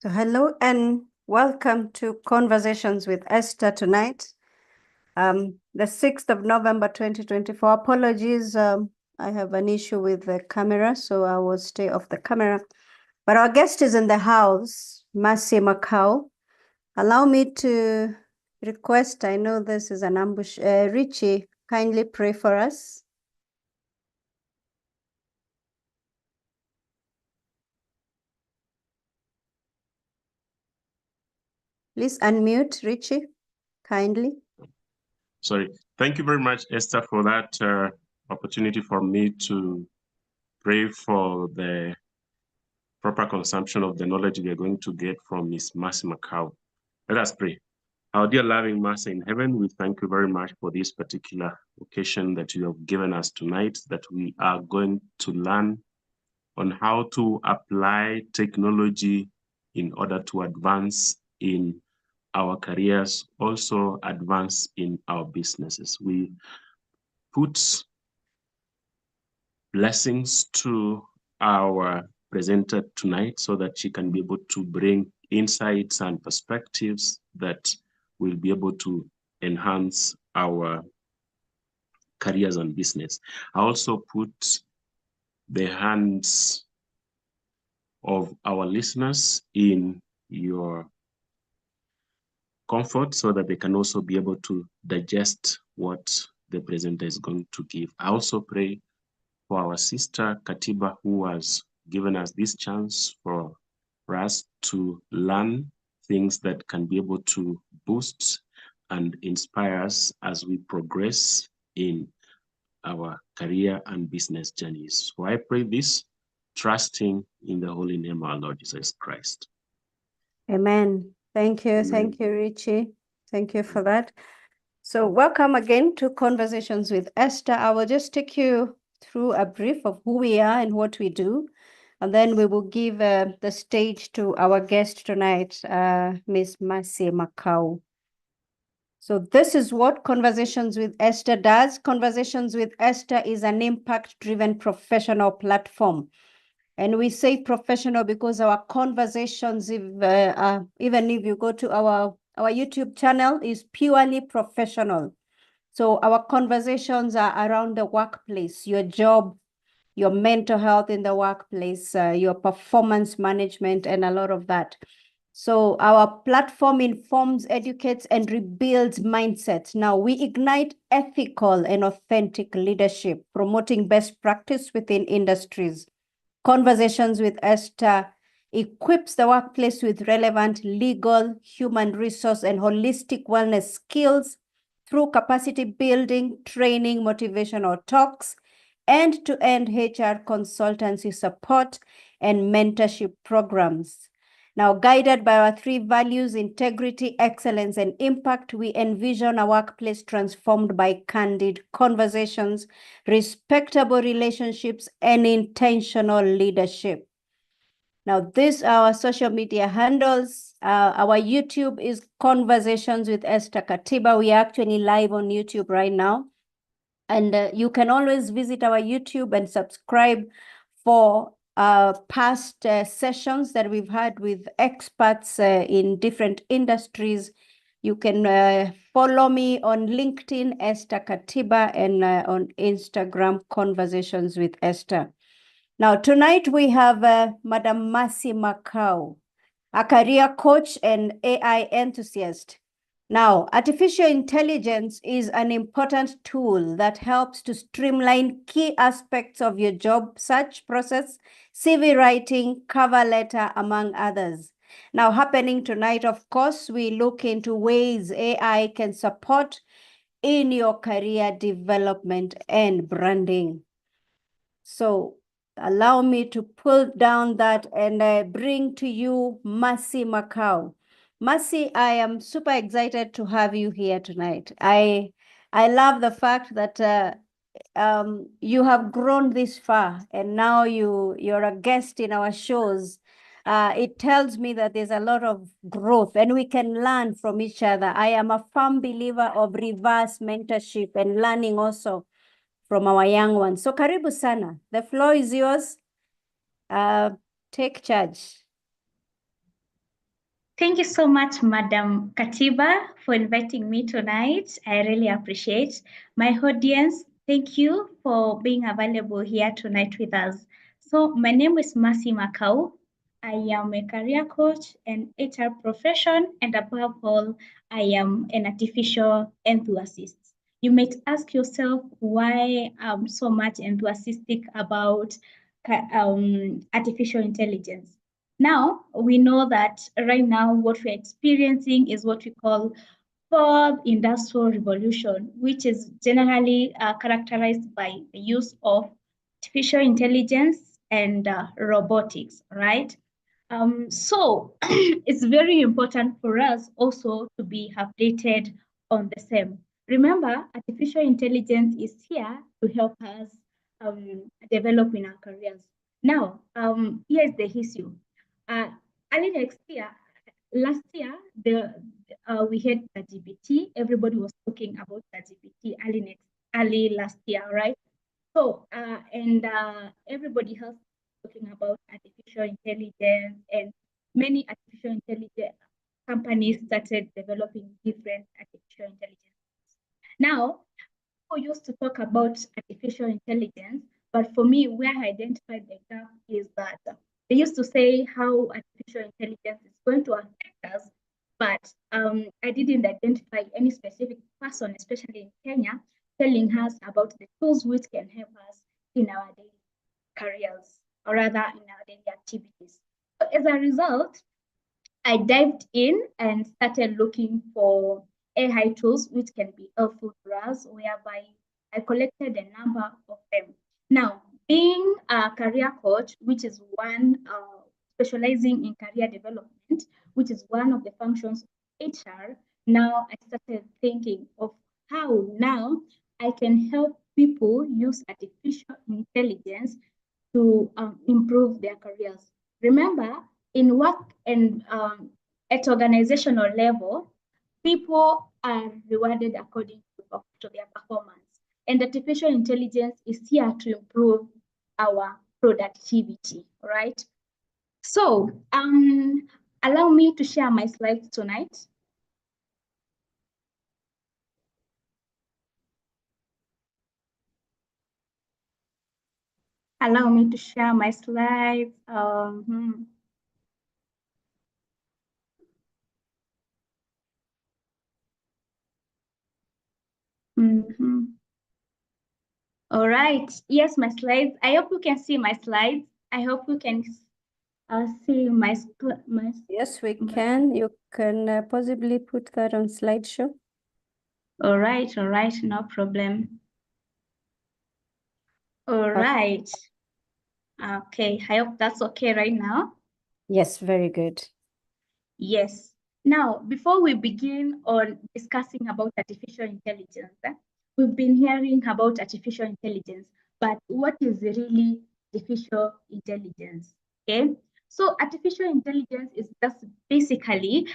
So hello and welcome to Conversations with Esther tonight, the 6th of November 2024. Apologies, I have an issue with the camera, so I will stay off the camera. But our guest is in the house, Mercy Macau. Allow me to request, I know this is an ambush, Richie, kindly pray for us. Please unmute, Richie, kindly. Sorry. Thank you very much, Esther, for that opportunity for me to pray for the proper consumption of the knowledge we are going to get from Miss Mercy Macau. Let us pray. Our dear loving Master in heaven, we thank you very much for this particular occasion that you have given us tonight, that we are going to learn on how to apply technology in order to advance in our careers, also advance in our businesses. We put blessings to our presenter tonight so that she can be able to bring insights and perspectives that will be able to enhance our careers and business. I also put the hands of our listeners in your comfort so that they can also be able to digest what the presenter is going to give. I also pray for our sister Katiba, who has given us this chance for us to learn things that can be able to boost and inspire us as we progress in our career and business journeys. So I pray this, trusting in the holy name of our Lord Jesus Christ. Amen. Thank you. Amen. Thank you, Richie. Thank you for that. So welcome again to Conversations with Esther. I will just take you through a brief of who we are and what we do. And then we will give the stage to our guest tonight, Miss Mercy Macau. So this is what Conversations with Esther does. Conversations with Esther is an impact-driven professional platform. And we say professional because our conversations, even if you go to our YouTube channel, is purely professional. So our conversations are around the workplace, your job, your mental health in the workplace, your performance management, and a lot of that. So our platform informs, educates, and rebuilds mindsets. Now we ignite ethical and authentic leadership, promoting best practice within industries. Conversations with Esther equips the workplace with relevant legal, human resource, and holistic wellness skills through capacity building, training, motivational talks, end-to-end HR consultancy support, and mentorship programs. Now, guided by our three values, integrity, excellence, and impact, we envision a workplace transformed by candid conversations, respectable relationships, and intentional leadership. Now, these are our social media handles. Our YouTube is Conversations with Esther Katiba. We are actually live on YouTube right now. And you can always visit our YouTube and subscribe for past sessions that we've had with experts in different industries. You can follow me on LinkedIn, Esther Katiba, and on Instagram, Conversations with Esther. Now, tonight we have Madam Mercy Macau, a career coach and AI enthusiast. Now, artificial intelligence is an important tool that helps to streamline key aspects of your job search process, CV writing, cover letter, among others. Now, happening tonight, of course, we look into ways AI can support in your career development and branding. So allow me to pull down that and bring to you Mercy Macau. Mercy, I am super excited to have you here tonight. I love the fact that you have grown this far and now you're a guest in our shows. It tells me that there's a lot of growth and we can learn from each other. I am a firm believer of reverse mentorship and learning also from our young ones. So karibu sana. The floor is yours. Take charge. Thank you so much, Madam Katiba, for inviting me tonight. I really appreciate. My audience, thank you for being available here tonight with us. So my name is Mercy Makau. I am a career coach and HR profession, and above all, I am an artificial enthusiast. You might ask yourself why I'm so much enthusiastic about artificial intelligence. Now, we know that right now what we're experiencing is what we call fourth industrial revolution, which is generally characterized by the use of artificial intelligence and robotics, right? So it's very important for us also to be updated on the same. Remember, artificial intelligence is here to help us develop in our careers. Now, here's the issue. Early next year, last year, we had ChatGPT. Everybody was talking about ChatGPT early last year, right? So, everybody else talking about artificial intelligence, and many artificial intelligence companies started developing different artificial intelligence. Now, people used to talk about artificial intelligence, but for me, where I identified the gap is that they used to say how artificial intelligence is going to affect us, but I didn't identify any specific person, especially in Kenya, telling us about the tools which can help us in our daily careers, or rather in our daily activities. So as a result, I dived in and started looking for AI tools which can be helpful for us, whereby I collected a number of them. Now, being a career coach, which is one specializing in career development, which is one of the functions of HR, now I started thinking of how now I can help people use artificial intelligence to improve their careers. Remember, in work and at organizational level, people are rewarded according to their performance. And artificial intelligence is here to improve our productivity, right? So allow me to share my slides tonight. Allow me to share my slides. All right. Yes, my slides. I hope you can see my slides. I hope you can see my. Yes, we can. You can possibly put that on slideshow. All right, no problem. All right. Okay, I hope that's okay right now. Yes, very good. Yes. Now, before we begin on discussing about artificial intelligence, we've been hearing about artificial intelligence, but what is really artificial intelligence? Okay, so artificial intelligence is just basically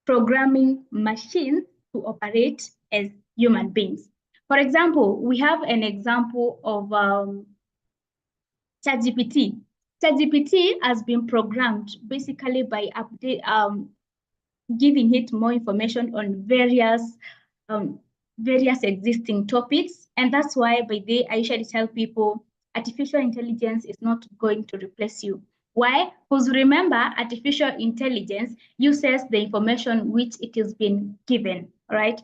programming machines to operate as human beings. For example, we have an example of ChatGPT. ChatGPT has been programmed basically by giving it more information on various existing topics. And that's why by day I usually tell people artificial intelligence is not going to replace you. Why? Because remember, artificial intelligence uses the information which it has been given, right?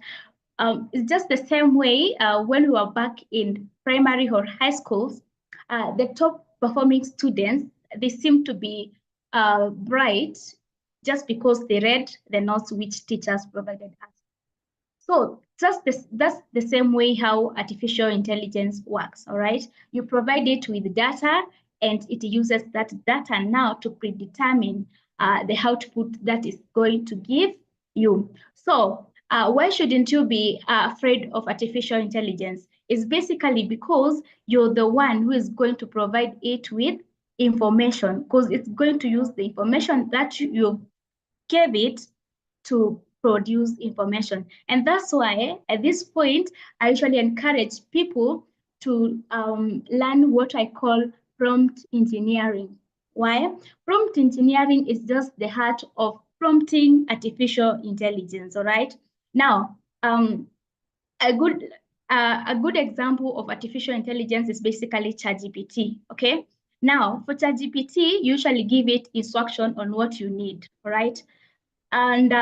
It's just the same way when we were back in primary or high schools, the top performing students, they seem to be bright just because they read the notes which teachers provided us. So that's the same way how artificial intelligence works, all right? You provide it with data and it uses that data now to predetermine the output that is going to give you. So why shouldn't you be afraid of artificial intelligence? It's basically because you're the one who is going to provide it with information, because it's going to use the information that you gave it to produce information. And that's why at this point, I usually encourage people to learn what I call prompt engineering. Why? Prompt engineering is just the heart of prompting artificial intelligence, all right? Now, a good example of artificial intelligence is basically ChatGPT, okay? Now, for ChatGPT, you usually give it instruction on what you need, all right? And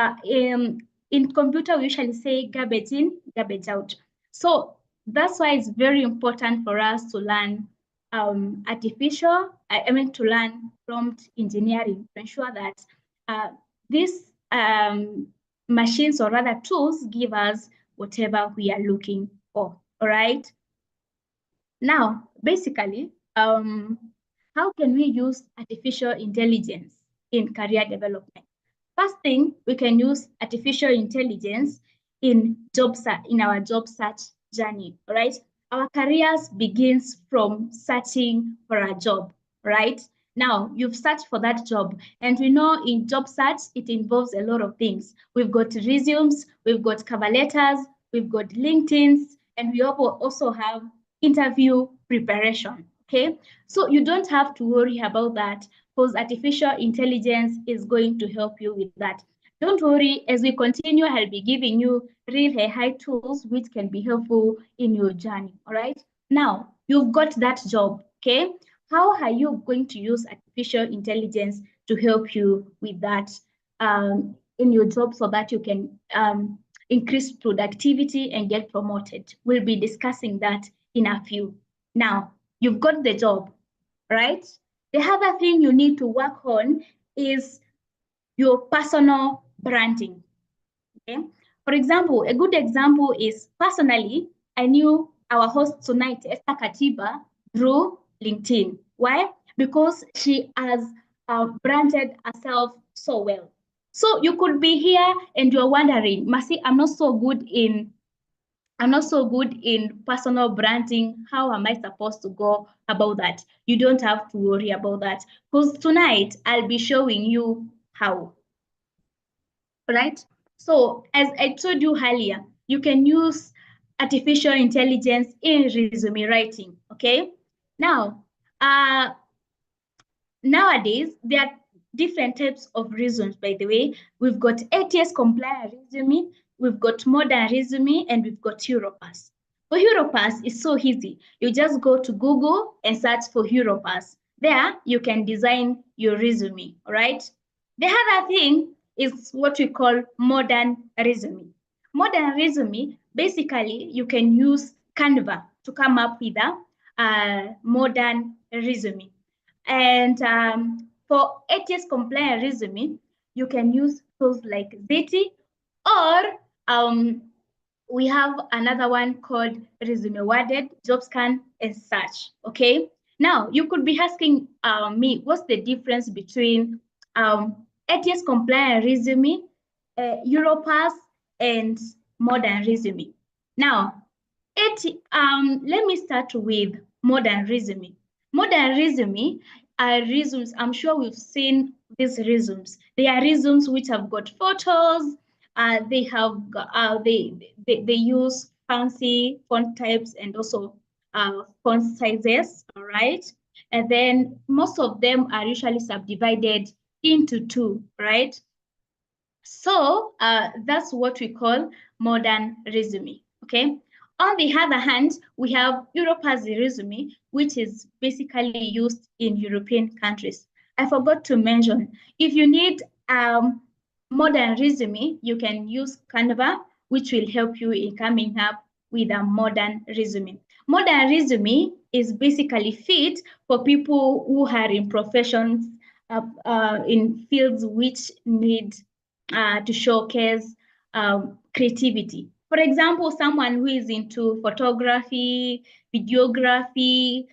in computer, we usually say garbage in, garbage out. So that's why it's very important for us to learn to learn prompt engineering to ensure that these machines or rather tools give us whatever we are looking for, all right? Now, basically, how can we use artificial intelligence in career development? First thing, we can use artificial intelligence in our job search journey, right? Our careers begins from searching for a job, right? Now, you've searched for that job, and we know in job search, it involves a lot of things. We've got resumes, we've got cover letters, we've got LinkedIn's, and we also have interview preparation, okay? So you don't have to worry about that because artificial intelligence is going to help you with that. Don't worry, as we continue, I'll be giving you real AI tools which can be helpful in your journey, all right? Now, you've got that job, okay? How are you going to use artificial intelligence to help you with that in your job so that you can increase productivity and get promoted? We'll be discussing that in a few. Now, you've got the job, right? The other thing you need to work on is your personal branding, okay? For example, a good example is personally, I knew our host tonight, Esther Katiba, through LinkedIn. Why? Because she has branded herself so well. So you could be here and you're wondering, Mercy, I'm not so good in personal branding. How am I supposed to go about that? You don't have to worry about that because tonight I'll be showing you how, right? So as I told you earlier, you can use artificial intelligence in resume writing, okay? Now, nowadays, there are different types of resumes, by the way. We've got ATS compliant resume, we've got modern resume, and we've got Europass. For Europass, it's so easy. You just go to Google and search for Europass. There, you can design your resume, all right? The other thing is what we call modern resume. Modern resume, basically, you can use Canva to come up with a modern resume. And for ATS compliant resume, you can use tools like Ziti, or we have another one called Resume Worded, JobScan, and such, okay? Now, you could be asking me, what's the difference between ATS compliant resume, Europass, and modern resume? Now, let me start with modern resume. Modern resume are resumes. I'm sure we've seen these resumes. They are resumes which have got photos. They have they use fancy font types and also font sizes. All right, and then most of them are usually subdivided into two. Right. So that's what we call modern resume. Okay. On the other hand, we have Europass resume, which is basically used in European countries. I forgot to mention, if you need modern resume, you can use Canva, which will help you in coming up with a modern resume. Modern resume is basically fit for people who are in professions, in fields which need to showcase creativity. For example, someone who is into photography, videography,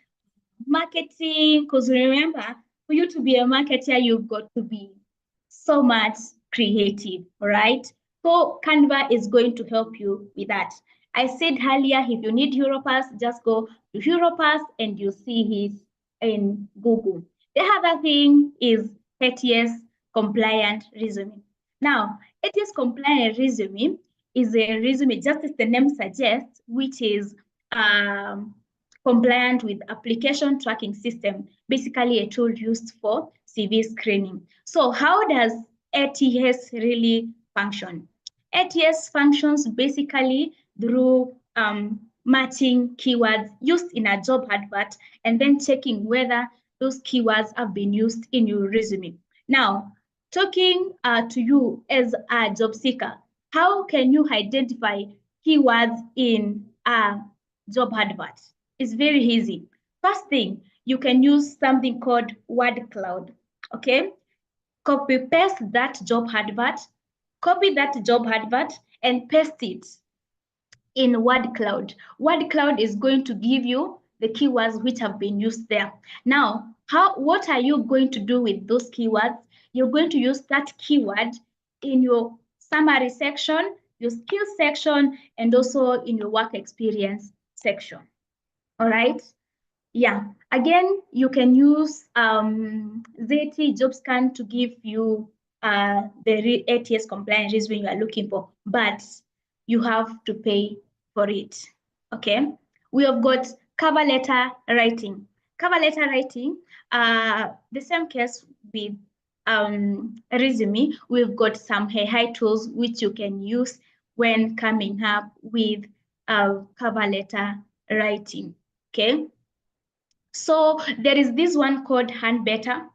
marketing, because remember, for you to be a marketer, you've got to be so much creative, right? So Canva is going to help you with that. I said earlier, if you need Europass, just go to Europass and you see it in Google. The other thing is ATS compliant resume. Now, ATS compliant resume is a resume, just as the name suggests, which is compliant with application tracking system, basically a tool used for CV screening. So how does ATS really function? ATS functions basically through matching keywords used in a job advert and then checking whether those keywords have been used in your resume. Now, talking to you as a job seeker, how can you identify keywords in a job advert? It's very easy. First thing, you can use something called word cloud, okay? Copy paste that job advert, copy that job advert and paste it in word cloud. Word cloud is going to give you the keywords which have been used there. Now, what are you going to do with those keywords? You're going to use that keyword in your summary section, your skills section, and also in your work experience section. All right. Yeah. Again, you can use ZT job scan to give you the ATS compliant resume you are looking for, but you have to pay for it. Okay. We have got cover letter writing. Cover letter writing, the same case with resume. We've got some AI tools which you can use when coming up with cover letter writing. Okay. So there is this one called Hand Better.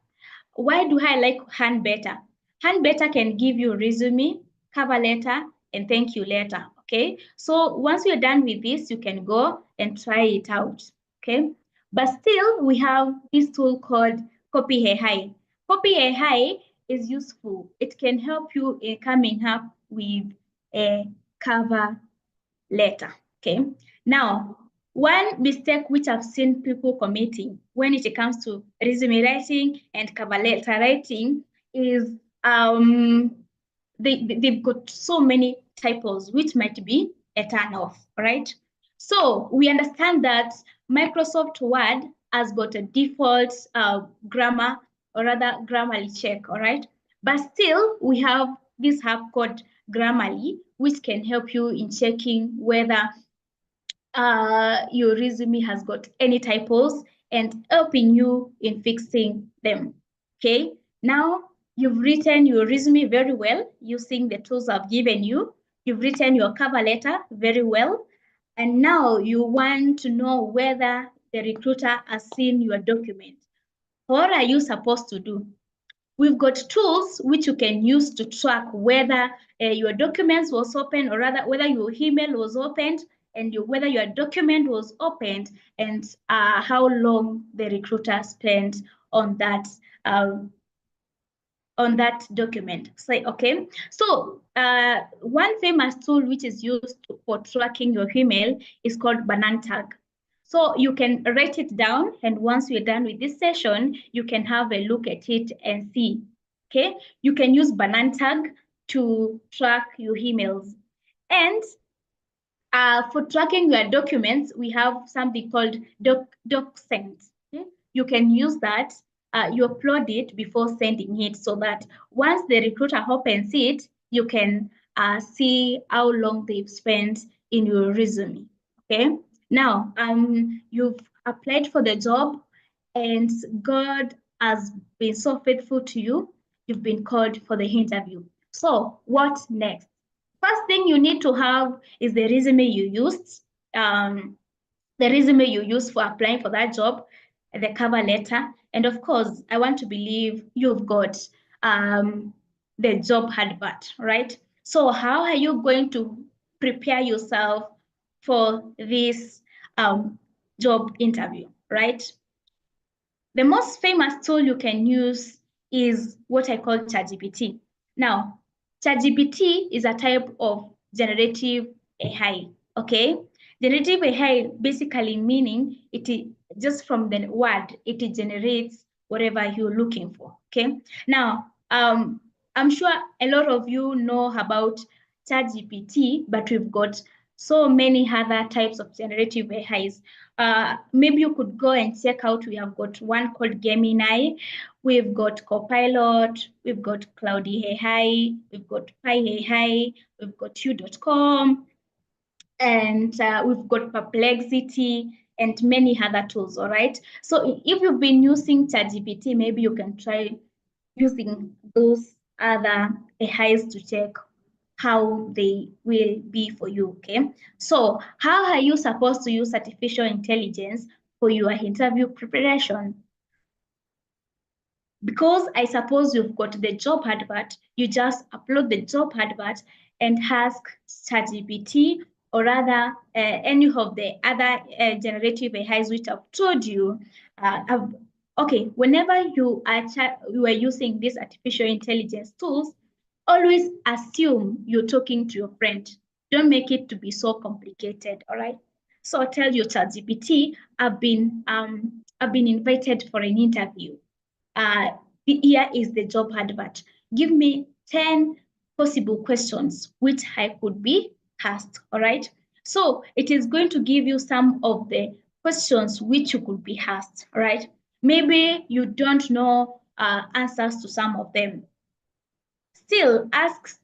Why do I like Hand Better? Hand Better can give you resume, cover letter, and thank you letter. Okay. So once you're done with this, you can go and try it out. Okay. But still, we have this tool called Copy AI. Copy AI is useful. It can help you in coming up with a cover letter. Okay. Now, one mistake which I've seen people committing when it comes to resume writing and cover letter writing is they've got so many typos, which might be a turn-off, right? So we understand that Microsoft Word has got a default grammar, or rather Grammarly check, all right? But still, we have this app called Grammarly, which can help you in checking whether your resume has got any typos and helping you in fixing them. Okay, now you've written your resume very well using the tools I've given you. You've written your cover letter very well. And now you want to know whether the recruiter has seen your document. What are you supposed to do? We've got tools which you can use to track whether your documents was open, or rather whether your email was opened and whether your document was opened, and how long the recruiter spent on that document. Say, okay. So one famous tool which is used for tracking your email is called banana tag. So you can write it down, and once we're done with this session, you can have a look at it and see. Okay, you can use banana tag to track your emails. And for tracking your documents, we have something called DocSend. Okay? You can use that. You upload it before sending it, so that once the recruiter opens it, you can see how long they've spent in your resume. Okay. Now, you've applied for the job, and God has been so faithful to you. You've been called for the interview. So, what next? First thing you need to have is the resume you used, the resume you used for applying for that job, the cover letter, and of course, I want to believe you've got the job advert, right? So how are you going to prepare yourself for this job interview, right? The most famous tool you can use is what I call ChatGPT. Now, ChatGPT is a type of generative AI, okay? Generative AI basically meaning it just from the word, it generates whatever you're looking for, okay? Now, I'm sure a lot of you know about ChatGPT, but we've got so many other types of generative AIs. Maybe you could go and check out, we have got one called Gemini, we've got Copilot, we've got Cloudy AI, we've got Pi AI, we've got You.com, and we've got Perplexity, and many other tools, all right? So if you've been using ChatGPT, maybe you can try using those other AIs to check how they will be for you, okay? So how are you supposed to use artificial intelligence for your interview preparation? Because I suppose you've got the job advert, you just upload the job advert and ask ChatGPT or rather any of the other generative AIs which I've told you. Okay, whenever you are using these artificial intelligence tools, always assume you're talking to your friend. Don't make it to be so complicated, all right? So tell your ChatGPT, I've been invited for an interview. Here is the job advert. Give me 10 possible questions which I could be asked, all right? So it is going to give you some of the questions which you could be asked, all right? Maybe you don't know answers to some of them. Still, ask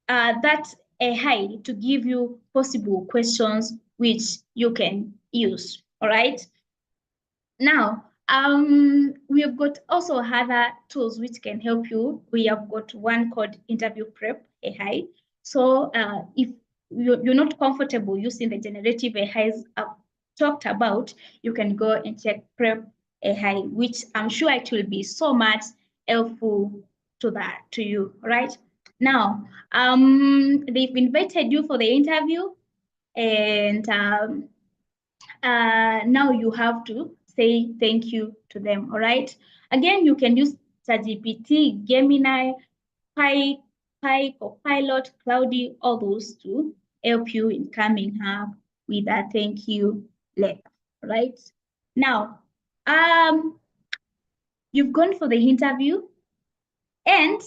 that AI to give you possible questions which you can use, all right? Now, we've got also other tools which can help you. We have got one called Interview Prep AI. So if you're not comfortable using the generative AIs I've talked about, you can go and check Prep AI, which I'm sure it will be so much helpful to you, right? Now, they've invited you for the interview, and now you have to say thank you to them, all right? Again, you can use ChatGPT, Gemini, Pi, Copilot, Cloudy, all those to help you in coming up with a thank you letter, right? Now, you've gone for the interview and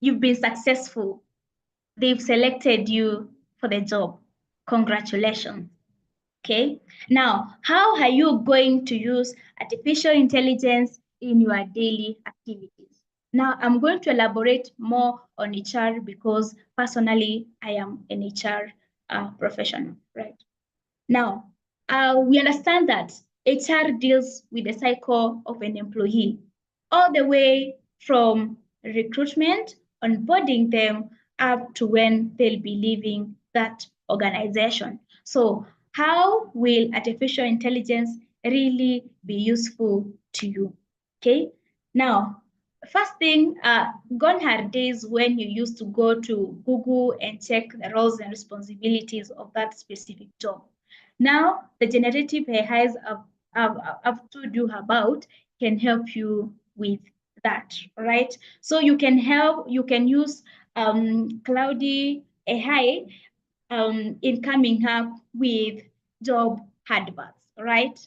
you've been successful. They've selected you for the job. Congratulations. Okay, now how are you going to use artificial intelligence in your daily activities? Now I'm going to elaborate more on HR because personally I am an HR professional, right? Now, we understand that HR deals with the cycle of an employee all the way from recruitment, onboarding them up to when they'll be leaving that organization. So how will artificial intelligence really be useful to you? Okay, now, first thing, gone are days when you used to go to Google and check the roles and responsibilities of that specific job. Now, the generative AIs I've told you about can help you with that, right? So you can use Cloudy AI in coming up with job adverts, right?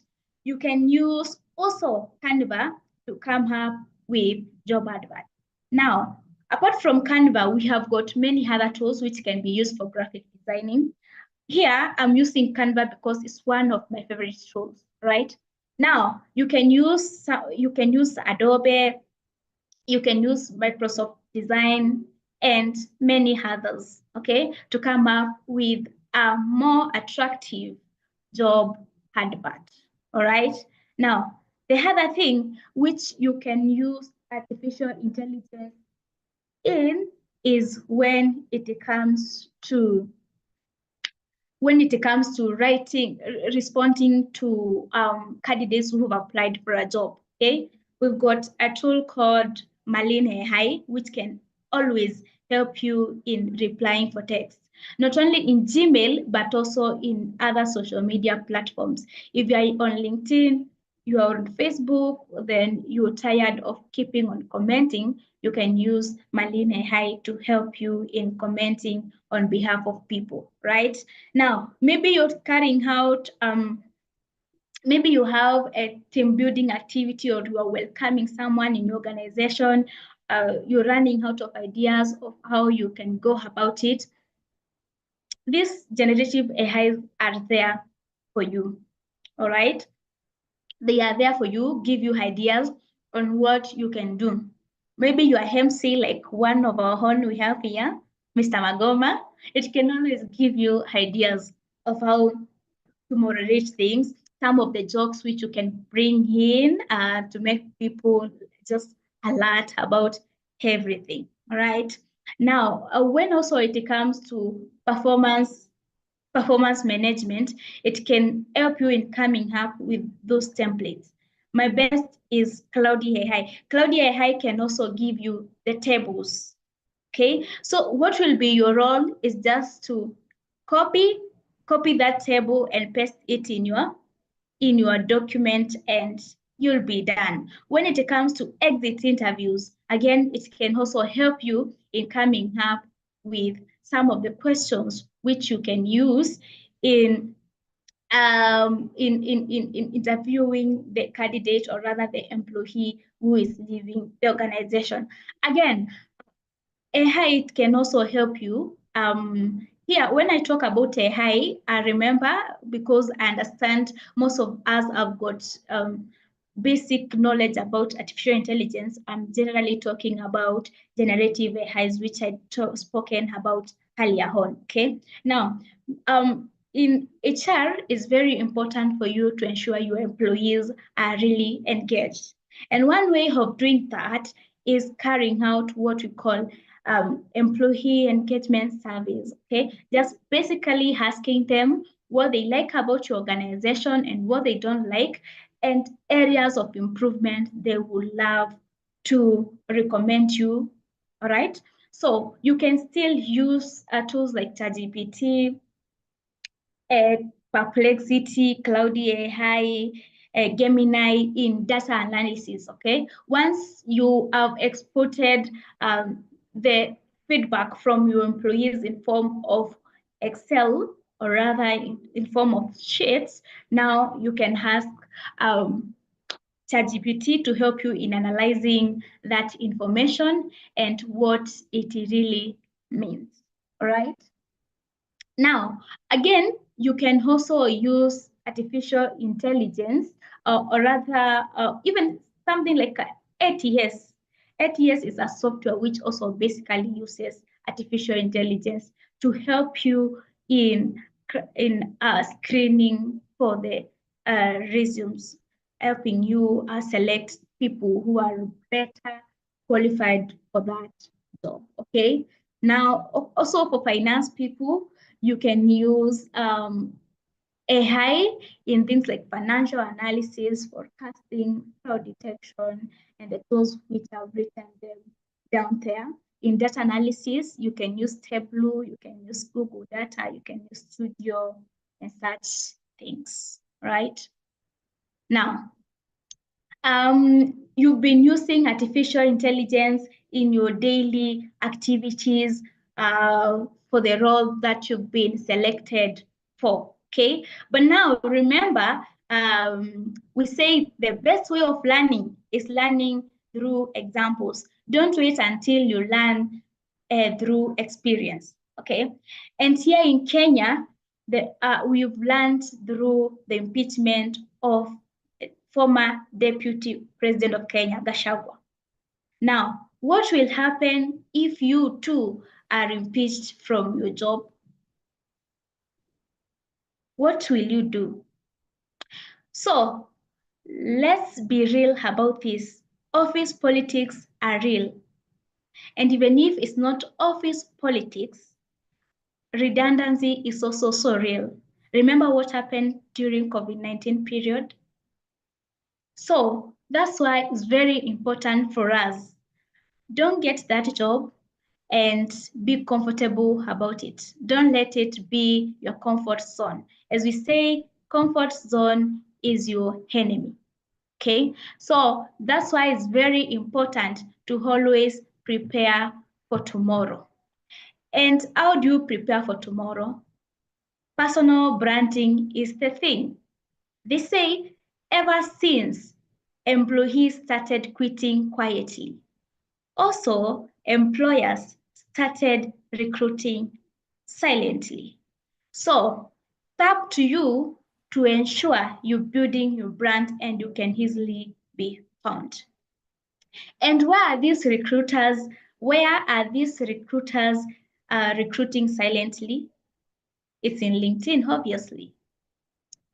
You can use also Canva to come up with job adverts. Now, apart from Canva, we have got many other tools which can be used for graphic designing. Here, I'm using Canva because it's one of my favorite tools, right? Now, you can use Adobe, you can use Microsoft Design, and many others, okay, to come up with a more attractive job advert, all right? Now, the other thing which you can use artificial intelligence in is when it comes to responding to candidates who have applied for a job, okay? We've got a tool called Marlene AI, which can always help you in replying for text, not only in Gmail, but also in other social media platforms. If you are on LinkedIn, you are on Facebook, then you're tired of keeping on commenting, you can use Marlene AI to help you in commenting on behalf of people, right? Now, maybe you're carrying out, maybe you have a team building activity or you are welcoming someone in your organization, you're running out of ideas of how you can go about it. These generative AIs are there for you, all right? They are there for you, give you ideas on what you can do. Maybe you are MC like one of our own we have here, Mr. Magoma. It can always give you ideas of how to moderate things. some of the jokes which you can bring in to make people just alert about everything. All right. Now, when also it comes to performance management, it can help you in coming up with those templates. My best is Cloudy AI. Cloudy AI can also give you the tables. Okay, so what will be your role is just to copy that table and paste it in your document, and you'll be done. When it comes to exit interviews, again, it can also help you in coming up with some of the questions which you can use in interviewing the candidate, or rather the employee who is leaving the organization. Again, AI, it can also help you. Here, when I talk about AI, I remember, because I understand most of us have got basic knowledge about artificial intelligence, I'm generally talking about generative AIs, which I spoken about earlier on. Okay, now in HR, it's very important for you to ensure your employees are really engaged, and one way of doing that is carrying out what we call employee engagement surveys. Okay, just basically asking them what they like about your organization and what they don't like, and areas of improvement they would love to recommend you. All right, so you can still use tools like ChatGPT, Perplexity, Cloudy AI, Gemini in data analysis. Okay, once you have exported the feedback from your employees in form of Excel, or rather in form of sheets, now you can ask ChatGPT to help you in analyzing that information and what it really means. All right. Now, again, you can also use artificial intelligence, or rather, even something like ATS. ATS is a software which also basically uses artificial intelligence to help you in screening for the resumes, helping you select people who are better qualified for that job. Okay. Now, also for finance people, you can use AI in things like financial analysis, forecasting, fraud detection, and the tools which I've written them down there. In data analysis, you can use Tableau, you can use Google Data, you can use Studio, and such things, right? Now, you've been using artificial intelligence in your daily activities for the role that you've been selected for, okay? But now remember, we say the best way of learning is learning through examples. Don't wait until you learn through experience, okay? And here in Kenya, we've learned through the impeachment of former Deputy President of Kenya, Gachagua. Now, what will happen if you too are impeached from your job? What will you do? So, let's be real about this. Office politics are real. And even if it's not office politics, redundancy is also so real. Remember what happened during COVID-19 period? So that's why it's very important for us. Don't get that job and be comfortable about it. Don't let it be your comfort zone. As we say, comfort zone is your enemy. Okay, so that's why it's very important to always prepare for tomorrow. And how do you prepare for tomorrow? Personal branding is the thing. They say ever since employees started quitting quietly, also employers started recruiting silently. So it's up to you to ensure you're building your brand and you can easily be found. And where are these recruiters? Where are these recruiters recruiting silently? It's in LinkedIn, obviously.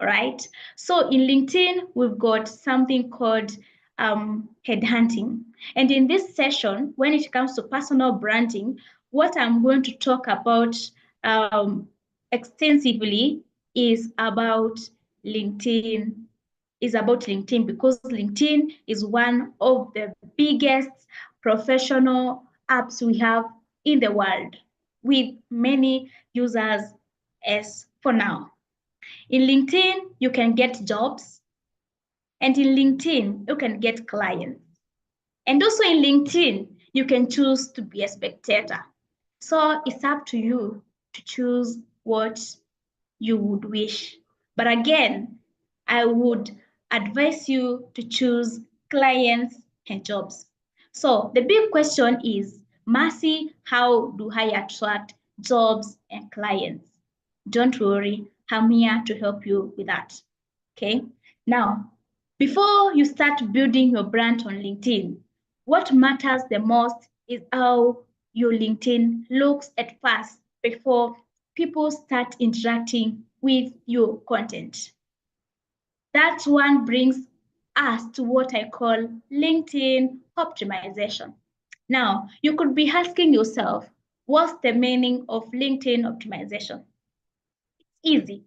right? So in LinkedIn, we've got something called headhunting. And in this session, when it comes to personal branding, what I'm going to talk about extensively is about LinkedIn, because LinkedIn is one of the biggest professional apps we have in the world, with many users as for now. In LinkedIn, you can get jobs, and in LinkedIn, you can get clients. And also in LinkedIn, you can choose to be a spectator. So it's up to you to choose what you would wish. But again, I would advise you to choose clients and jobs. So the big question is, Mercy, how do I attract jobs and clients? Don't worry, I'm here to help you with that. Okay. Now, before you start building your brand on LinkedIn, what matters the most is how your LinkedIn looks at first before people start interacting with your content. That one brings us to what I call LinkedIn optimization. Now, you could be asking yourself, what's the meaning of LinkedIn optimization? It's easy.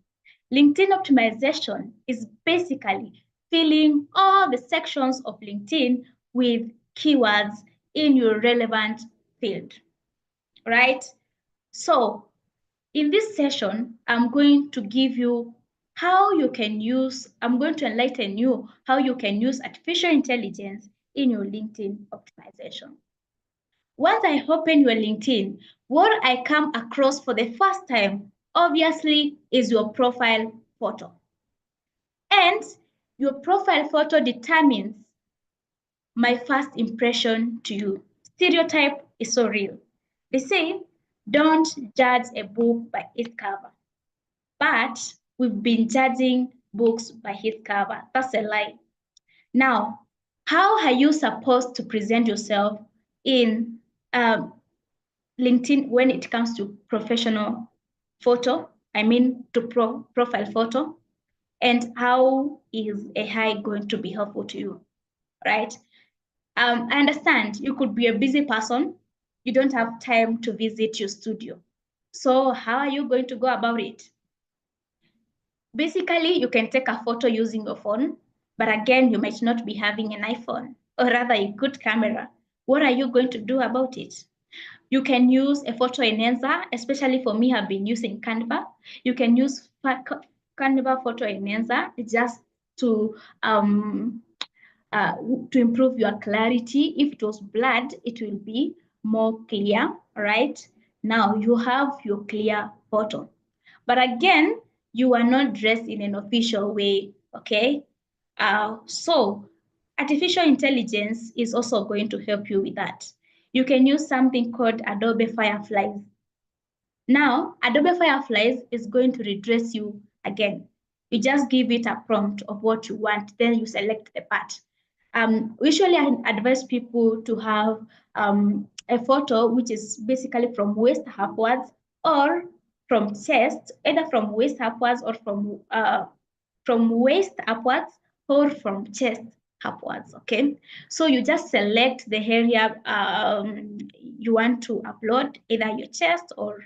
LinkedIn optimization is basically filling all the sections of LinkedIn with keywords in your relevant field, right? So in this session, I'm going to give you I'm going to enlighten you how you can use artificial intelligence in your LinkedIn optimization. Once I open your LinkedIn, what I come across for the first time, obviously, is your profile photo. And your profile photo determines my first impression to you. Stereotype is so real. They say, don't judge a book by its cover. But we've been judging books by its cover. That's a lie. Now, how are you supposed to present yourself in LinkedIn when it comes to professional photo? I mean, to profile photo. And how is AI going to be helpful to you, right? I understand you could be a busy person. You don't have time to visit your studio. So how are you going to go about it? Basically, you can take a photo using your phone, but again, you might not be having an iPhone or rather a good camera. What are you going to do about it? You can use a photo enhancer, especially for me, I've been using Canva. You can use Canva photo enhancer just to improve your clarity. If it was blurred, it will be more clear, right? Now you have your clear photo. But again, you are not dressed in an official way, okay? So artificial intelligence is also going to help you with that. You can use something called Adobe Fireflies. Now, Adobe Fireflies is going to redress you again. You just give it a prompt of what you want, then you select the part. Usually, I advise people to have a photo which is basically from waist upwards or from chest, either from waist upwards or from waist upwards or from chest upwards, okay? So you just select the area you want to upload, either your chest or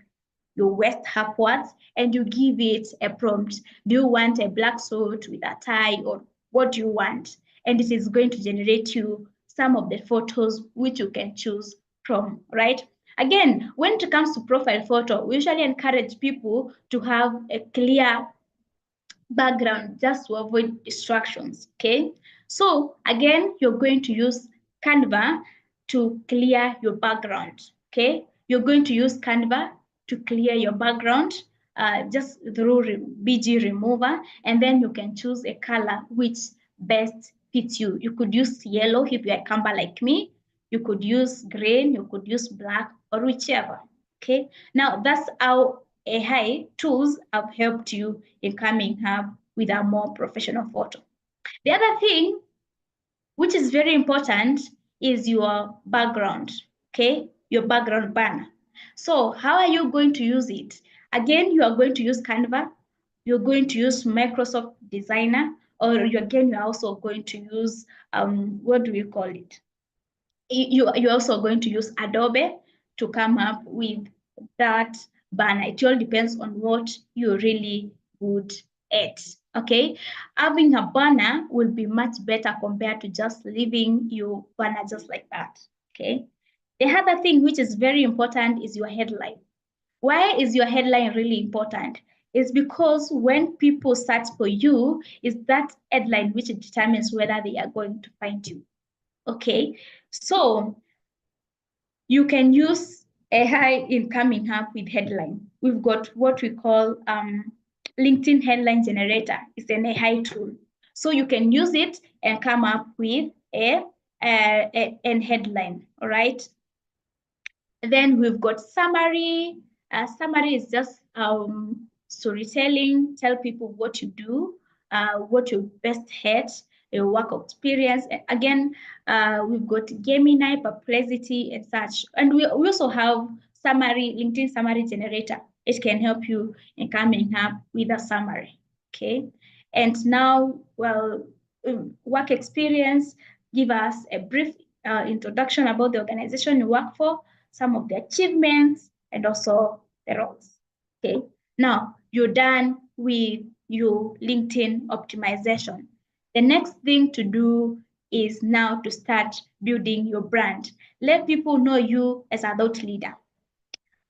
your waist upwards, and you give it a prompt. Do you want a black suit with a tie, or what do you want? And it is going to generate you some of the photos which you can choose from, right? Again, when it comes to profile photo, we usually encourage people to have a clear background just to avoid distractions, okay? So again, you're going to use Canva to clear your background, okay? You're going to use Canva to clear your background just through BG remover, and then you can choose a color which best fits you. You could use yellow if you're a camper like me. You could use green, you could use black, or whichever, okay? Now, that's how AI tools have helped you in coming up with a more professional photo. The other thing, which is very important, is your background, okay? Your background banner. So how are you going to use it? Again, you are going to use Canva you're going to use Microsoft Designer, or you're also going to use, what do we call it? You're also going to use Adobe to come up with that banner. It all depends on what you're really good at, okay? Having a banner will be much better compared to just leaving your banner just like that, okay? The other thing which is very important is your headline. Why is your headline really important? It's because when people search for you, it's that headline which determines whether they are going to find you, okay? So you can use AI in coming up with headline. We've got what we call LinkedIn headline generator. It's an AI tool. So you can use it and come up with a headline, all right? Then we've got summary. Summary is just storytelling, tell people what you do, what you're best at, your work experience. Again, we've got Gemini, Perplexity, and such. And we also have summary, LinkedIn summary generator. It can help you in coming up with a summary, okay? And now, well, work experience, give us a brief introduction about the organization you work for, some of the achievements, and also the roles, okay? Now, you're done with your LinkedIn optimization. The next thing to do is now to start building your brand. Let people know you as a thought leader.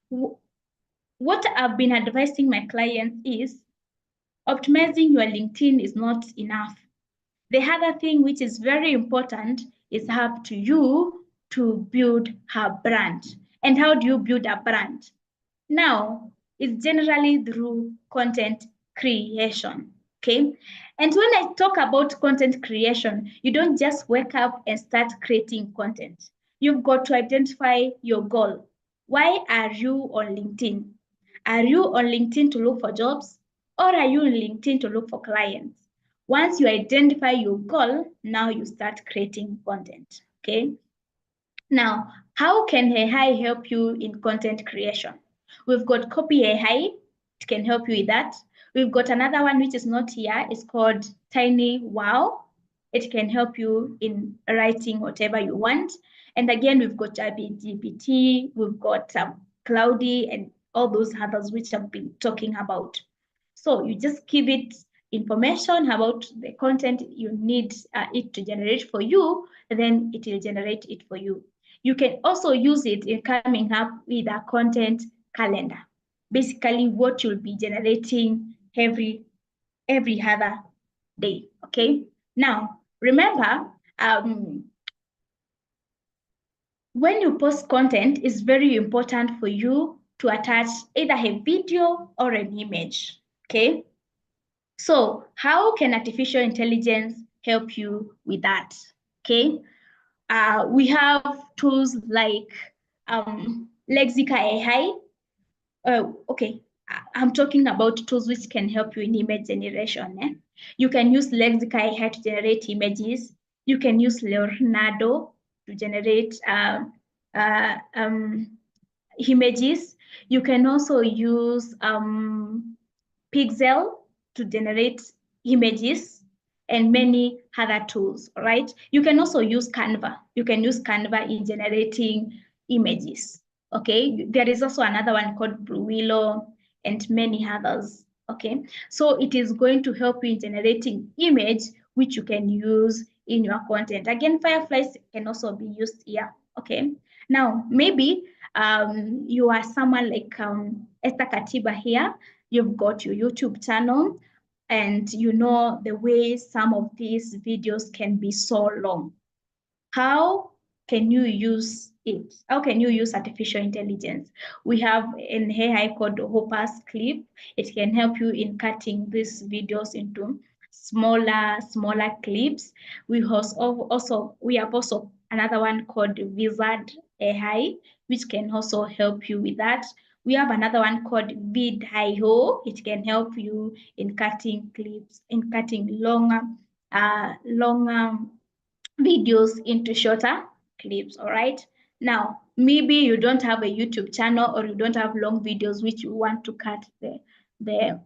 What I've been advising my clients is optimizing your LinkedIn is not enough. The other thing which is very important is up to you to build her brand. And how do you build a brand? Now, it's generally through content creation, okay? And when I talk about content creation, you don't just wake up and start creating content. You've got to identify your goal. Why are you on LinkedIn? Are you on LinkedIn to look for jobs? Or are you on LinkedIn to look for clients? Once you identify your goal, now you start creating content, okay? Now, how can AI help you in content creation? We've got Copy AI, it can help you with that. We've got another one which is not here, it's called Tiny Wow. It can help you in writing whatever you want. And again, we've got GPT, we've got Cloudy, and all those others which I've been talking about. So you just give it information about the content you need it to generate for you, and then it will generate it for you. You can also use it in coming up with a content calendar. Basically, what you'll be generating every other day, okay? Now, remember, when you post content, it's very important for you to attach either a video or an image, okay? So how can artificial intelligence help you with that, okay? We have tools like Lexica AI. Okay, I'm talking about tools which can help you in image generation. You can use Lexica AI to generate images. You can use Leonardo to generate images. You can also use Pixel to generate images, and many other tools, right? You can also use Canva. You can use Canva in generating images, okay? There is also another one called Blue Willow and many others, okay? So it is going to help you in generating image, which you can use in your content. Again, Fireflies can also be used here, okay? Now, maybe you are someone like Esther Katiba here. You've got your YouTube channel, and you know the way some of these videos can be so long. How can you use it? How can you use artificial intelligence? We have an AI called Hopper's Clip. It can help you in cutting these videos into smaller clips. We have also another one called Wizard AI, which can also help you with that. We have another one called Vid.io. It can help you in cutting clips, in cutting longer videos into shorter clips, all right? Now, maybe you don't have a YouTube channel, or you don't have long videos which you want to cut the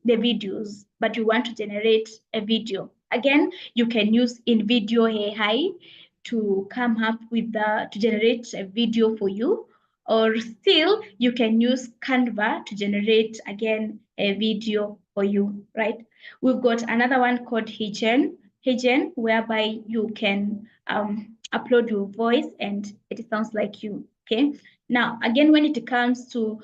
videos, but you want to generate a video. Again, you can use in-video AI to come up with to generate a video for you, or still you can use Canva to generate again a video for you, right? We've got another one called Higen, whereby you can upload your voice and it sounds like you. Okay. Now, again, when it comes to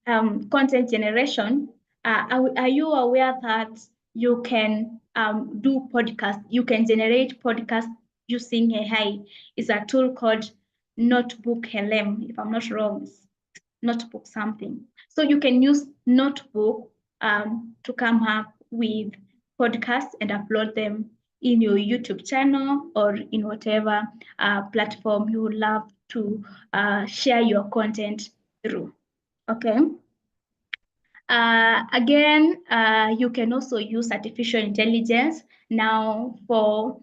content generation, are you aware that you can do podcast? You can generate podcast using AI. It's a tool called Notebook LM, if I'm not wrong, Notebook something. So you can use Notebook to come up with podcasts and upload them in your YouTube channel or in whatever platform you would love to share your content through. Okay. Again, you can also use artificial intelligence now for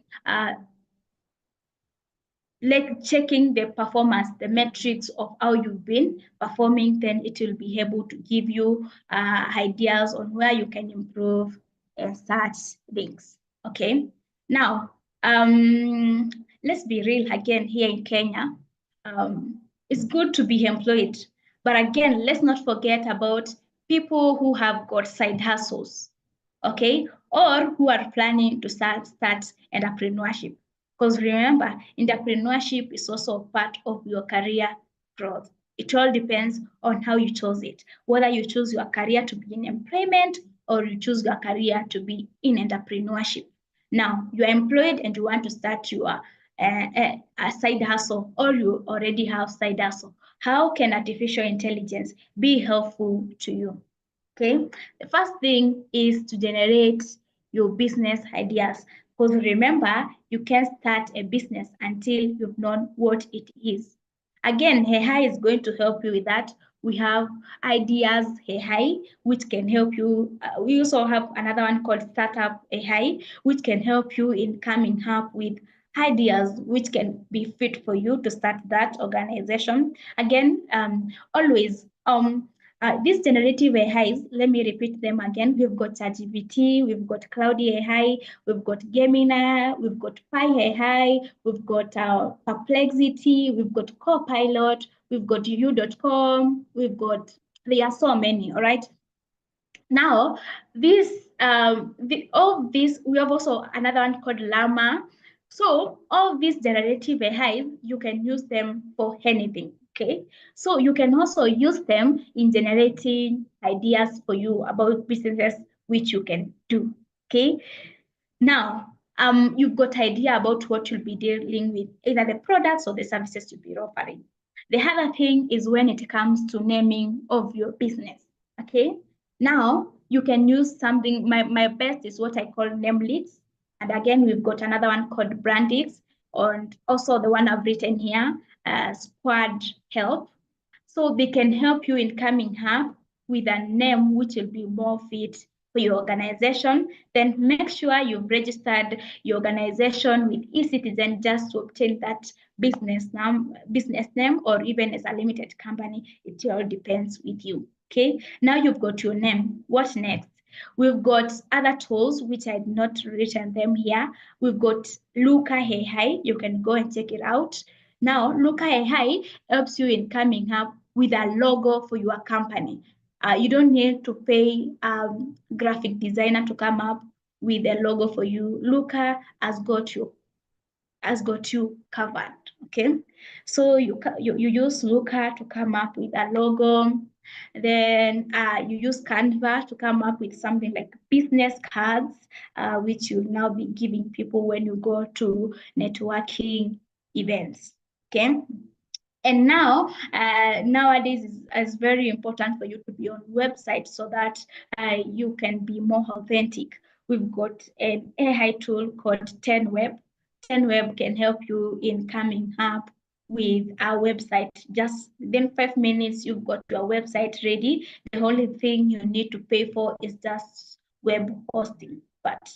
like checking the performance, the metrics of how you've been performing. Then it will be able to give you ideas on where you can improve and such things. Okay. Now, let's be real again here in Kenya. It's good to be employed, but again, let's not forget about people who have got side hustles, okay, or who are planning to start entrepreneurship. Because remember, entrepreneurship is also part of your career growth. It all depends on how you chose it, whether you choose your career to be in employment or you choose your career to be in entrepreneurship. Now, you are employed and you want to start your a side hustle, or you already have side hustle. How can artificial intelligence be helpful to you? Okay, the first thing is to generate your business ideas. Because remember, you can't start a business until you've known what it is. Again, AI is going to help you with that. We have ideas AI, which can help you. We also have another one called Startup AI, which can help you in coming up with ideas which can be fit for you to start that organization. Again, always these generative AIs, let me repeat them again. We've got ChatGPT, we've got Cloudy AI, we've got Gemini, we've got Pi AI, we've got Perplexity, we've got Copilot, we've got U.com, there are so many, all right? Now, all these, we have also another one called Llama. So all these generative AIs, you can use them for anything. Okay, so you can also use them in generating ideas for you about businesses which you can do. Okay, now you've got idea about what you'll be dealing with, either the products or the services you'll be offering. The other thing is when it comes to naming of your business. Okay, now you can use something. My best is what I call Namelix, and again we've got another one called Brandix, and also the one I've written here, Squad Help. So they can help you in coming up with a name which will be more fit for your organization. Then make sure you've registered your organization with eCitizen just to obtain that business name, or even as a limited company. It all depends with you. Okay, now you've got your name. What next? We've got other tools which I had not written them here. We've got Luca AI. You can go and check it out. Now, Luca AI helps you in coming up with a logo for your company. You don't need to pay a graphic designer to come up with a logo for you. Luca has got you covered. Okay, so you use Luca to come up with a logo. Then you use Canva to come up with something like business cards, which you'll now be giving people when you go to networking events. Okay. And now, nowadays, it's very important for you to be on website so that you can be more authentic. We've got an AI tool called 10Web. 10Web can help you in coming up with our website. Just within 5 minutes, you've got your website ready. The only thing you need to pay for is just web hosting. But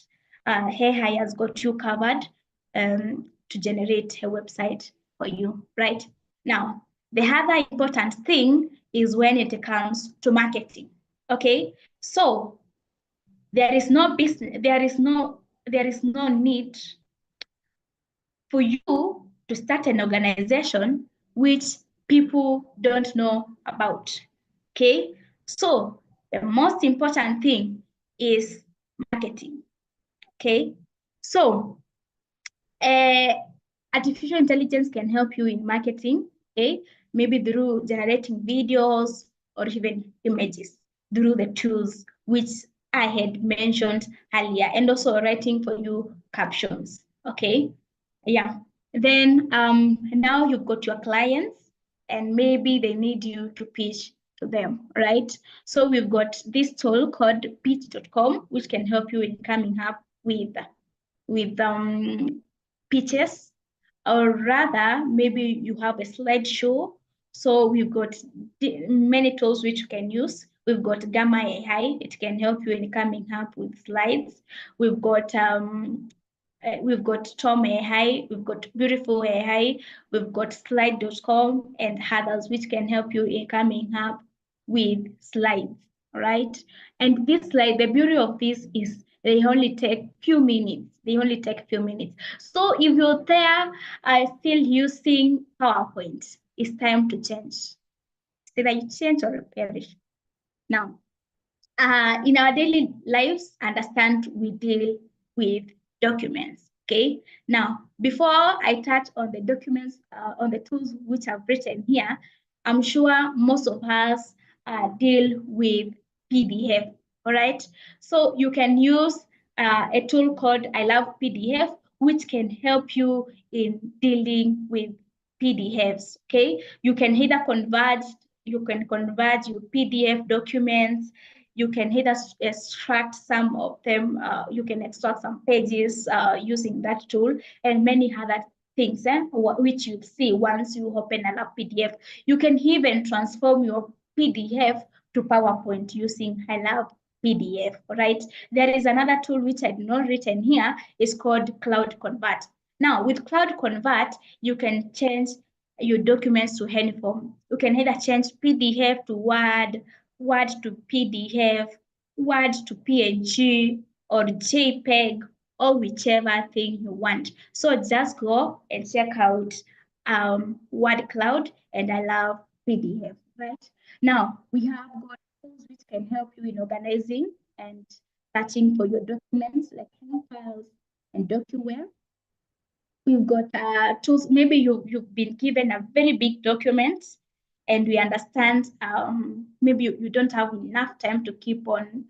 AI has got you covered to generate a website for you, right? Now, the other important thing is when it comes to marketing. Okay, so there is no business, there is no need for you to start an organization which people don't know about. Okay, so the most important thing is marketing. Okay, so artificial intelligence can help you in marketing, okay? Maybe through generating videos or even images through the tools which I had mentioned earlier, and also writing for you captions, okay? Yeah. Then now you've got your clients and maybe they need you to pitch to them, right? So we've got this tool called pitch.com, which can help you in coming up with pitches, or rather maybe you have a slideshow. So we've got many tools which you can use. We've got Gamma AI, it can help you in coming up with slides. We've got Tom AI, we've got Beautiful AI, we've got slide.com and others which can help you in coming up with slides, right? And this slide, the beauty of this is they only take few minutes. They only take few minutes. So if you're there still using PowerPoint, it's time to change. Either you change or perish. Now, in our daily lives, understand we deal with documents. Okay. Now, before I touch on the documents, on the tools which I've written here, I'm sure most of us deal with PDF. All right. So you can use a tool called I Love PDF, which can help you in dealing with PDFs. Okay. You can either convert your PDF documents. You can either extract some of them, you can extract some pages using that tool, and many other things, which you see once you open a PDF. You can even transform your PDF to PowerPoint using I Love PDF, right? There is another tool which I did not written here, is called Cloud Convert. Now, with Cloud Convert, you can change your documents to any form. You can either change PDF to Word, Word to PDF, Word to PNG, or JPEG, or whichever thing you want. So just go and check out Word Cloud and I Love PDF, right? Now, we have got tools which can help you in organizing and searching for your documents like files and DocuWare. We've got tools, maybe you've been given a very big document and we understand maybe you don't have enough time to keep on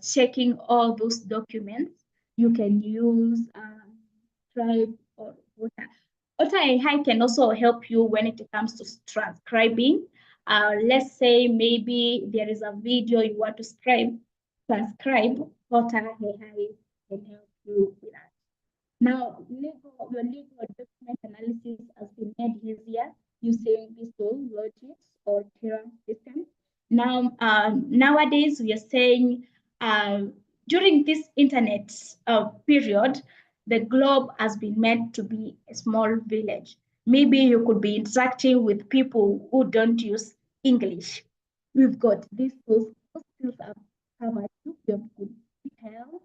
checking all those documents. You can use Scribe or Otter. Otter AI can also help you when it comes to transcribing. Let's say maybe there is a video you want to transcribe, Otter AI can help you with that. Now, your legal document analysis has been made easier using this tool, Logix or Kira system. Now, nowadays we are saying during this internet period, the globe has been meant to be a small village. Maybe you could be interacting with people who don't use English. We've got these tools. Those tools are covered. You could tell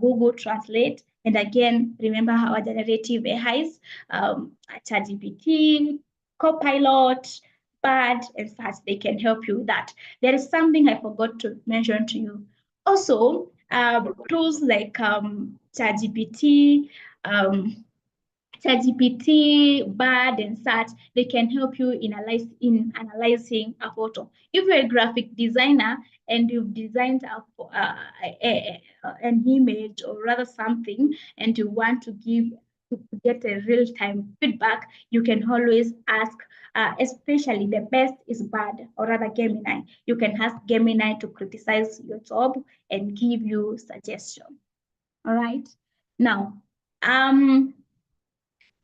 Google Translate. And again, remember our generative AIs, ChatGPT, Copilot, Bard, and such, they can help you with that. There is something I forgot to mention to you. Also, tools like ChatGPT, Bard, and such, they can help you in analyzing a photo. If you're a graphic designer and you've designed an image or rather something, and you want to get a real-time feedback, you can always ask, especially the best is Bard or rather Gemini. You can ask Gemini to criticize your job and give you suggestions. All right. Now,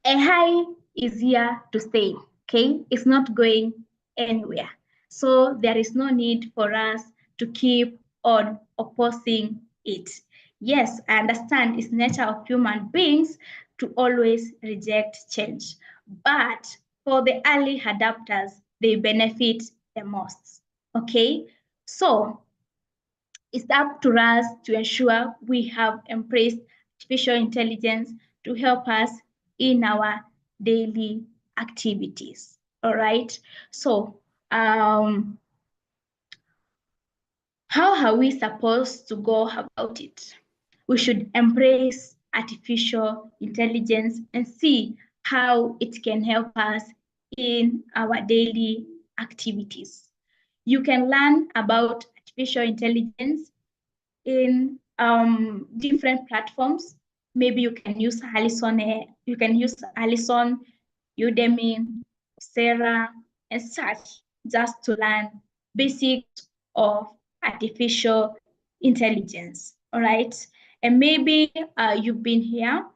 AI is here to stay, okay? It's not going anywhere. So there is no need for us to keep on opposing it. Yes, I understand it's nature of human beings to always reject change. But for the early adapters, they benefit the most. Okay, so it's up to us to ensure we have embraced artificial intelligence to help us in our daily activities. All right, so how are we supposed to go about it? We should embrace artificial intelligence and see how it can help us in our daily activities. You can learn about artificial intelligence in different platforms. Maybe you can use Allison, Udemy, Sarah, and such, just to learn basics of artificial intelligence. All right, and maybe you've been here.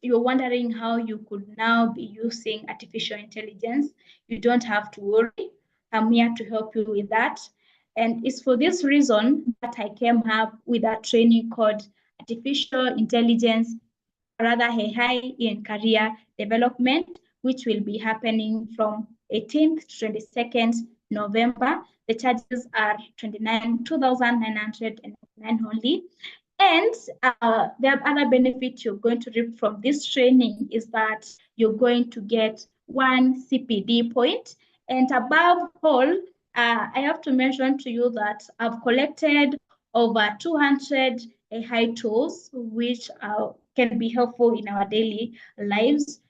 You're wondering how you could now be using artificial intelligence. You don't have to worry. I'm here to help you with that. And it's for this reason that I came up with a training called Artificial Intelligence, rather AI in Career Development, which will be happening from 18th to 22nd November. The charges are 2,999 only. And the other benefit you're going to reap from this training is that you're going to get 1 CPD point. And above all, I have to mention to you that I've collected over 200 AI tools, which can be helpful in our daily lives.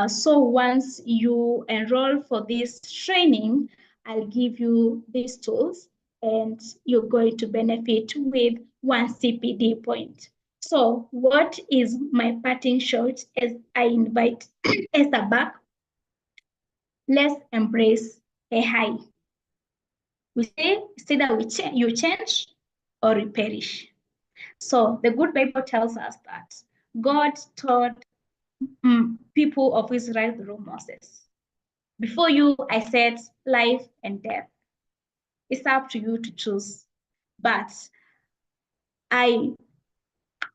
So once you enroll for this training, I'll give you these tools and you're going to benefit with 1 CPD point. So what is my parting shot as I invite Esther back? Let's embrace AI. We say, it's either you change or you perish. So the good Bible tells us that God taught people of Israel through Moses. Before you, I said life and death. It's up to you to choose. But I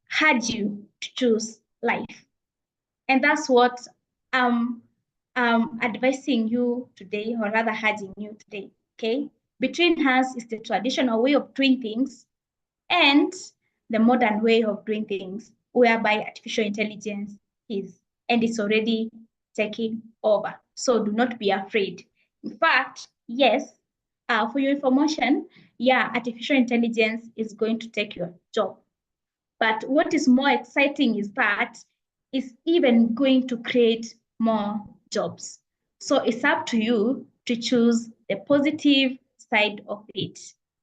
had you to choose life. And that's what I'm advising you today, or rather urging you today, okay? Between us is the traditional way of doing things and the modern way of doing things, whereby artificial intelligence is, and it's already taking over. So do not be afraid. In fact, yes, for your information, yeah, artificial intelligence is going to take your job. But what is more exciting is that it's even going to create more jobs. So it's up to you to choose the positive side of it.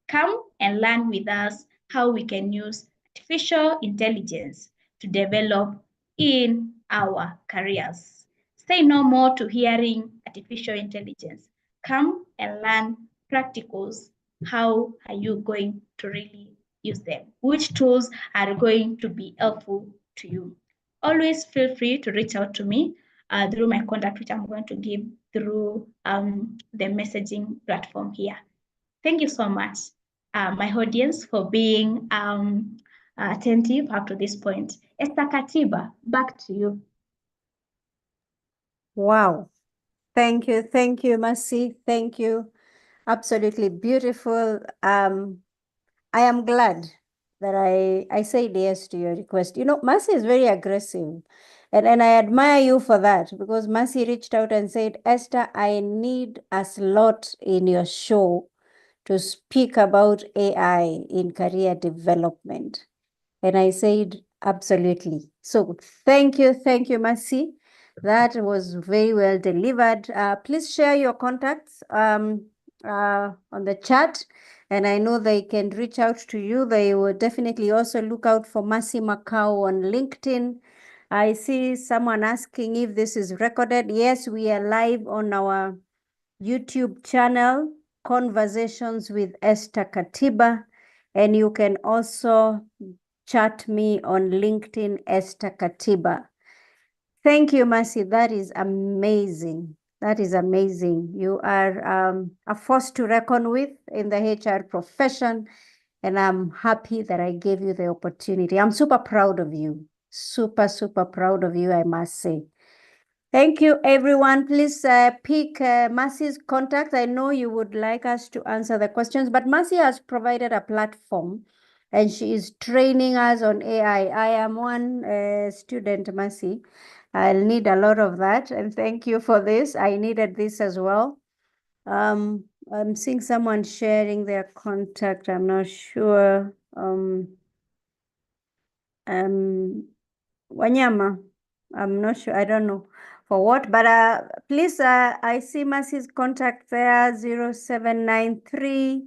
Come and learn with us how we can use artificial intelligence to develop in our careers. Say no more to hearing artificial intelligence. Come and learn practicals. How are you going to really use them? Which tools are going to be helpful to you? Always feel free to reach out to me through my contact, which I'm going to give through the messaging platform here. Thank you so much, my audience, for being attentive up to this point. Esther Katiba, back to you. Wow. Thank you, Mercy. Thank you. Absolutely beautiful. I am glad that I said yes to your request. You know, Mercy is very aggressive. And I admire you for that, because Mercy reached out and said, Esther, I need a slot in your show to speak about AI in career development. And I said, absolutely. So thank you, Mercy. That was very well delivered. Please share your contacts on the chat, and I know they can reach out to you. They will definitely also look out for Mercy Macau on LinkedIn. I see someone asking if this is recorded. Yes, we are live on our YouTube channel, Conversations with Esther Katiba, and you can also chat me on LinkedIn, Esther Katiba. Thank you, Mercy. That is amazing. That is amazing. You are a force to reckon with in the HR profession, and I'm happy that I gave you the opportunity. I'm super proud of you. Super, super proud of you, I must say. Thank you, everyone. Please pick Mercy's contact. I know you would like us to answer the questions, but Mercy has provided a platform and she is training us on AI. I am one student, Mercy. I'll need a lot of that. And thank you for this. I needed this as well. I'm seeing someone sharing their contact. I'm not sure. Wanyama, I'm not sure. I don't know for what, but please, I see Mercy's contact there, 0793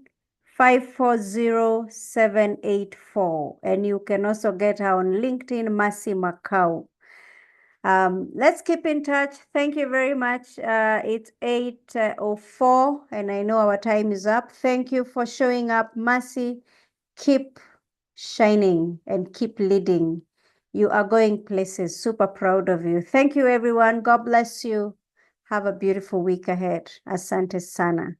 540 784. And you can also get her on LinkedIn, Mercy Macau. Let's keep in touch. Thank you very much. It's 8:04 and I know our time is up. Thank you for showing up, Mercy. Keep shining and keep leading. You are going places. Super proud of you. Thank you, everyone. God bless you. Have a beautiful week ahead. Asante sana.